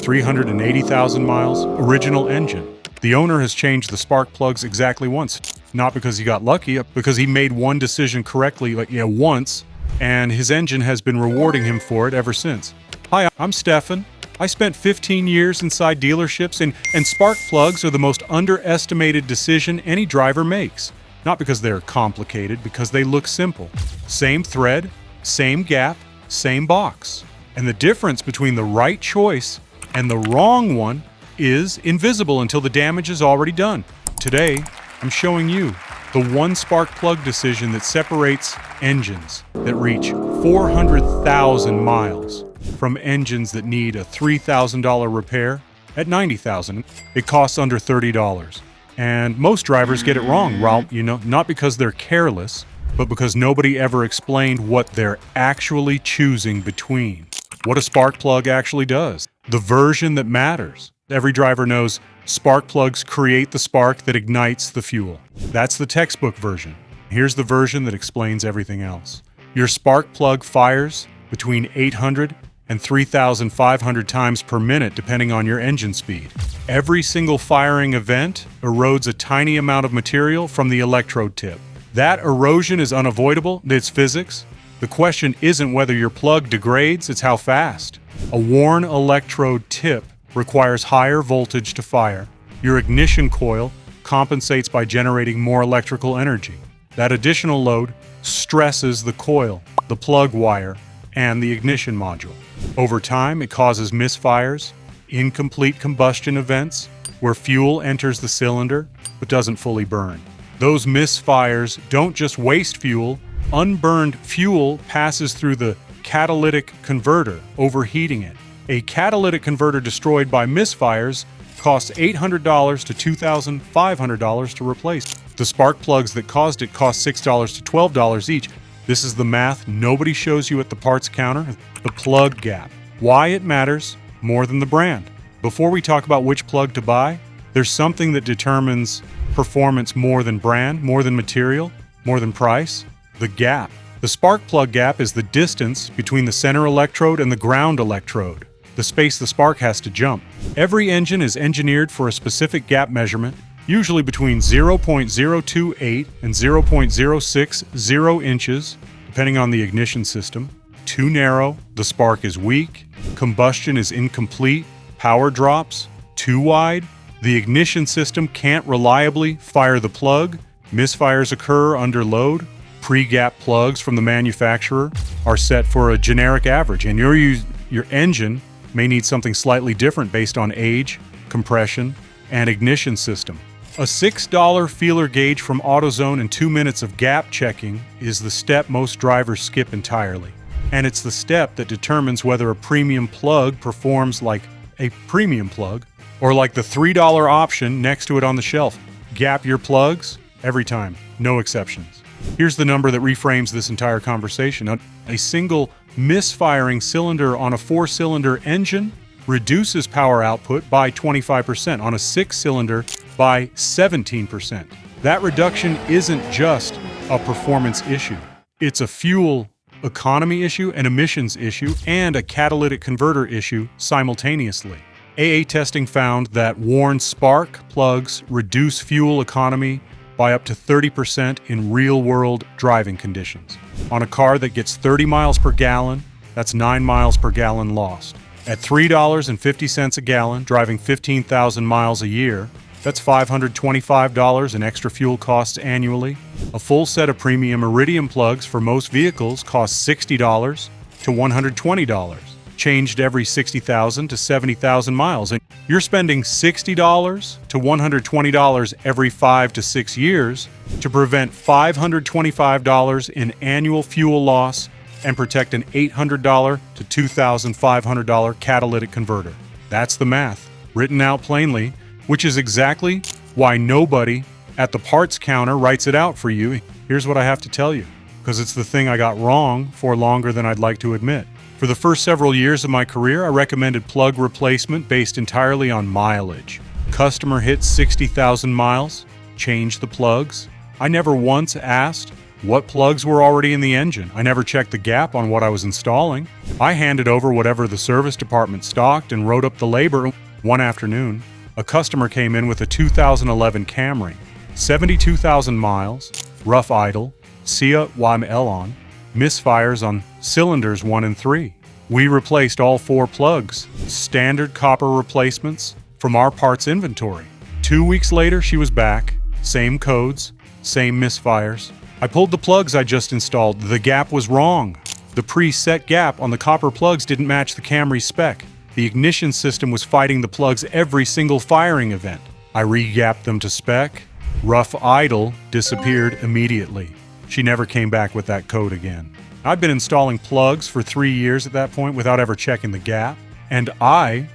380,000 miles, original engine. The owner has changed the spark plugs exactly once. Not because he got lucky, because he made one decision correctly once, and his engine has been rewarding him for it ever since. Hi, I'm Stefan. I spent 15 years inside dealerships, and spark plugs are the most underestimated decision any driver makes. Not because they're complicated, because they look simple. Same thread, same gap, same box. And the difference between the right choice and the wrong one is invisible until the damage is already done. Today, I'm showing you the one spark plug decision that separates engines that reach 400,000 miles from engines that need a $3,000 repair at $90,000. It costs under $30. And most drivers get it wrong, not because they're careless, but because nobody ever explained what they're actually choosing between. What a spark plug actually does. The version that matters. Every driver knows spark plugs create the spark that ignites the fuel. That's the textbook version. Here's the version that explains everything else. Your spark plug fires between 800 and 3,500 times per minute depending on your engine speed. Every single firing event erodes a tiny amount of material from the electrode tip. That erosion is unavoidable, it's physics. The question isn't whether your plug degrades, it's how fast. A worn electrode tip requires higher voltage to fire. Your ignition coil compensates by generating more electrical energy. That additional load stresses the coil, the plug wire, and the ignition module. Over time, it causes misfires, incomplete combustion events, where fuel enters the cylinder but doesn't fully burn. Those misfires don't just waste fuel. Unburned fuel passes through the catalytic converter, overheating it. A catalytic converter destroyed by misfires costs $800 to $2,500 to replace. The spark plugs that caused it cost $6 to $12 each. This is the math nobody shows you at the parts counter. The plug gap. Why it matters more than the brand. Before we talk about which plug to buy, there's something that determines performance more than brand, more than material, more than price. The gap. The spark plug gap is the distance between the center electrode and the ground electrode, the space the spark has to jump. Every engine is engineered for a specific gap measurement, usually between 0.028 and 0.060 inches, depending on the ignition system. Too narrow, the spark is weak, combustion is incomplete, power drops. Too wide, the ignition system can't reliably fire the plug, misfires occur under load. Pre-gap plugs from the manufacturer are set for a generic average, and your engine may need something slightly different based on age, compression, and ignition system. A $6 feeler gauge from AutoZone and 2 minutes of gap checking is the step most drivers skip entirely. And it's the step that determines whether a premium plug performs like a premium plug or like the $3 option next to it on the shelf. Gap your plugs every time, no exceptions. Here's the number that reframes this entire conversation. A single misfiring cylinder on a 4-cylinder engine reduces power output by 25%, on a 6-cylinder by 17%. That reduction isn't just a performance issue. It's a fuel economy issue, an emissions issue, and a catalytic converter issue simultaneously. AA testing found that worn spark plugs reduce fuel economy by up to 30% in real-world driving conditions. On a car that gets 30 miles per gallon, that's 9 miles per gallon lost. At $3.50 a gallon, driving 15,000 miles a year, that's $525 in extra fuel costs annually. A full set of premium Iridium plugs for most vehicles costs $60 to $120, changed every 60,000 to 70,000 miles. And you're spending $60 to $120 every 5 to 6 years to prevent $525 in annual fuel loss and protect an $800 to $2,500 catalytic converter. That's the math, written out plainly, which is exactly why nobody at the parts counter writes it out for you. Here's what I have to tell you, because it's the thing I got wrong for longer than I'd like to admit. For the first several years of my career, I recommended plug replacement based entirely on mileage. Customer hits 60,000 miles, change the plugs. I never once asked, What plugs were already in the engine? I never checked the gap on what I was installing. I handed over whatever the service department stocked and wrote up the labor. One afternoon, a customer came in with a 2011 Camry, 72,000 miles, rough idle, SIA YML misfires on cylinders 1 and 3. We replaced all 4 plugs, standard copper replacements from our parts inventory. 2 weeks later, she was back, same codes, same misfires. I pulled the plugs I just installed. The gap was wrong. The preset gap on the copper plugs didn't match the Camry spec. The ignition system was fighting the plugs every single firing event. I re-gapped them to spec. Rough idle disappeared immediately. She never came back with that code again. I'd been installing plugs for 3 years at that point without ever checking the gap. And I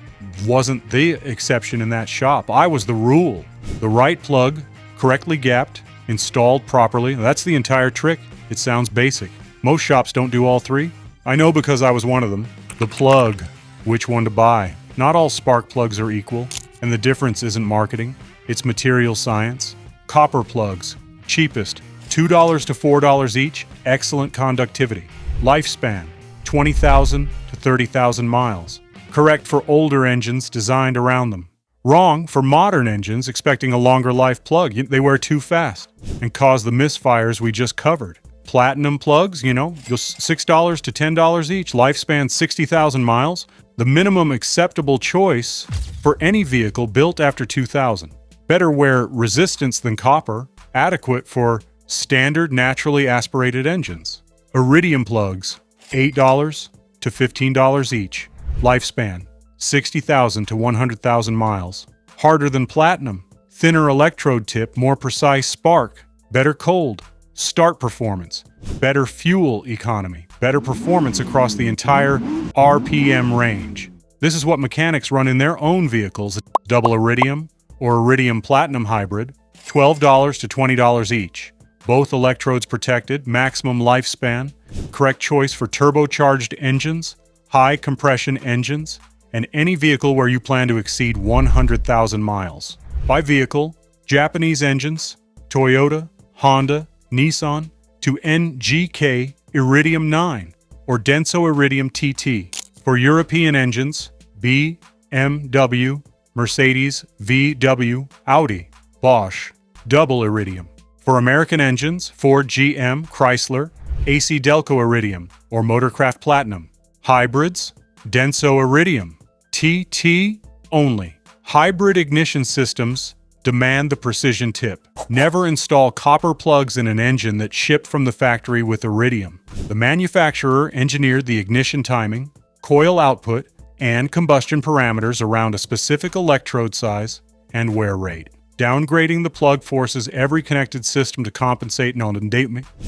wasn't the exception in that shop. I was the rule. The right plug, correctly gapped, installed properly. That's the entire trick. It sounds basic. Most shops don't do all 3. I know because I was one of them. The plug. Which one to buy? Not all spark plugs are equal, and the difference isn't marketing. It's material science. Copper plugs. Cheapest. $2 to $4 each. Excellent conductivity. Lifespan. 20,000 to 30,000 miles. Correct for older engines designed around them. Wrong for modern engines expecting a longer life plug. They wear too fast and cause the misfires we just covered. Platinum plugs, just $6 to $10 each. Lifespan 60,000 miles. The minimum acceptable choice for any vehicle built after 2000. Better wear resistance than copper. Adequate for standard naturally aspirated engines. Iridium plugs, $8 to $15 each. Lifespan, 60,000 to 100,000 miles. Harder than platinum. Thinner electrode tip, more precise spark. Better cold. Start performance. Better fuel economy. Better performance across the entire RPM range. This is what mechanics run in their own vehicles. Double Iridium or Iridium Platinum Hybrid, $12 to $20 each. Both electrodes protected, maximum lifespan, correct choice for turbocharged engines, high compression engines, and any vehicle where you plan to exceed 100,000 miles. By vehicle, Japanese engines, Toyota, Honda, Nissan, to NGK Iridium 9 or Denso Iridium TT. For European engines, BMW, Mercedes, VW, Audi, Bosch, double Iridium. For American engines, Ford, GM, Chrysler, ACDelco Iridium or Motorcraft Platinum. Hybrids, Denso Iridium, TT only. Hybrid ignition systems demand the precision tip. Never install copper plugs in an engine that shipped from the factory with Iridium. The manufacturer engineered the ignition timing, coil output, and combustion parameters around a specific electrode size and wear rate. Downgrading the plug forces every connected system to compensate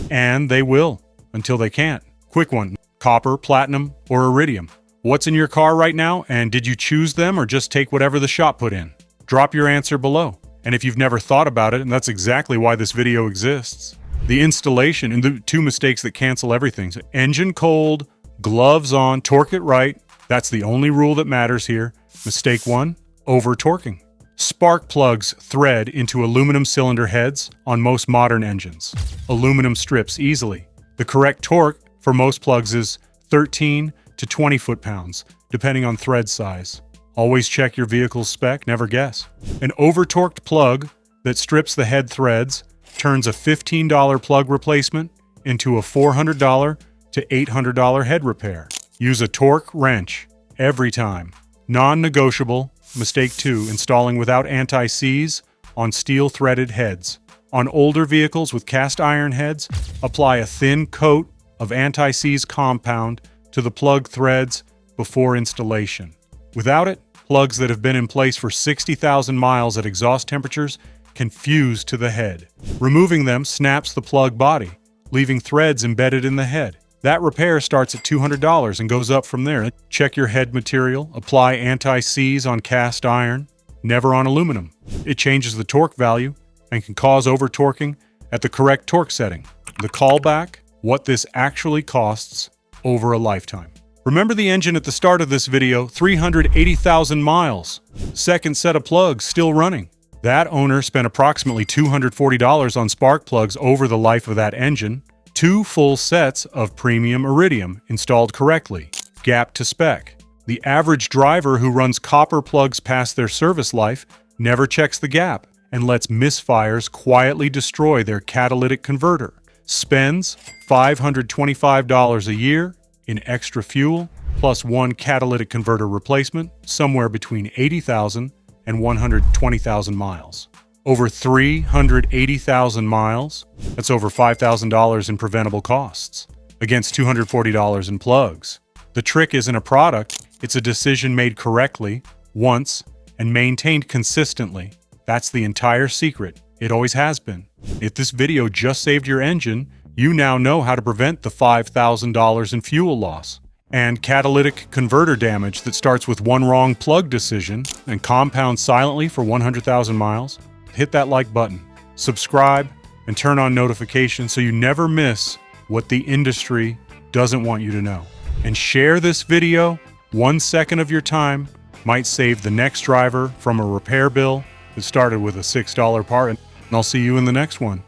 and they will, until they can't. Quick one, copper, platinum, or iridium. What's in your car right now, and did you choose them or just take whatever the shop put in? Drop your answer below. And if you've never thought about it, and that's exactly why this video exists, the installation and the 2 mistakes that cancel everything. So engine cold, gloves on, torque it right. That's the only rule that matters here. Mistake 1, over-torquing. Spark plugs thread into aluminum cylinder heads on most modern engines. Aluminum strips easily. The correct torque for most plugs is 13 to 20 foot-pounds, depending on thread size. Always check your vehicle's spec, never guess. An over-torqued plug that strips the head threads turns a $15 plug replacement into a $400 to $800 head repair. Use a torque wrench every time. Non-negotiable. Mistake 2, installing without anti-seize on steel-threaded heads. On older vehicles with cast iron heads, apply a thin coat of anti-seize compound to the plug threads before installation. Without it, plugs that have been in place for 60,000 miles at exhaust temperatures can fuse to the head. Removing them snaps the plug body, leaving threads embedded in the head. That repair starts at $200 and goes up from there. Check your head material, apply anti-seize on cast iron, never on aluminum. It changes the torque value and can cause over-torquing at the correct torque setting. The callback, what this actually costs over a lifetime. Remember the engine at the start of this video, 380,000 miles. Second set of plugs still running. That owner spent approximately $240 on spark plugs over the life of that engine. 2 full sets of premium Iridium installed correctly, gap to spec. The average driver who runs copper plugs past their service life never checks the gap and lets misfires quietly destroy their catalytic converter. Spends $525 a year in extra fuel, plus 1 catalytic converter replacement, somewhere between 80,000 and 120,000 miles. Over 380,000 miles, that's over $5,000 in preventable costs, against $240 in plugs. The trick isn't a product, it's a decision made correctly, once, and maintained consistently. That's the entire secret. It always has been. If this video just saved your engine, you now know how to prevent the $5,000 in fuel loss and catalytic converter damage that starts with one wrong plug decision and compounds silently for 100,000 miles. Hit that like button, subscribe, and turn on notifications so you never miss what the industry doesn't want you to know. And share this video. 1 second of your time might save the next driver from a repair bill that started with a $6 part. And I'll see you in the next one.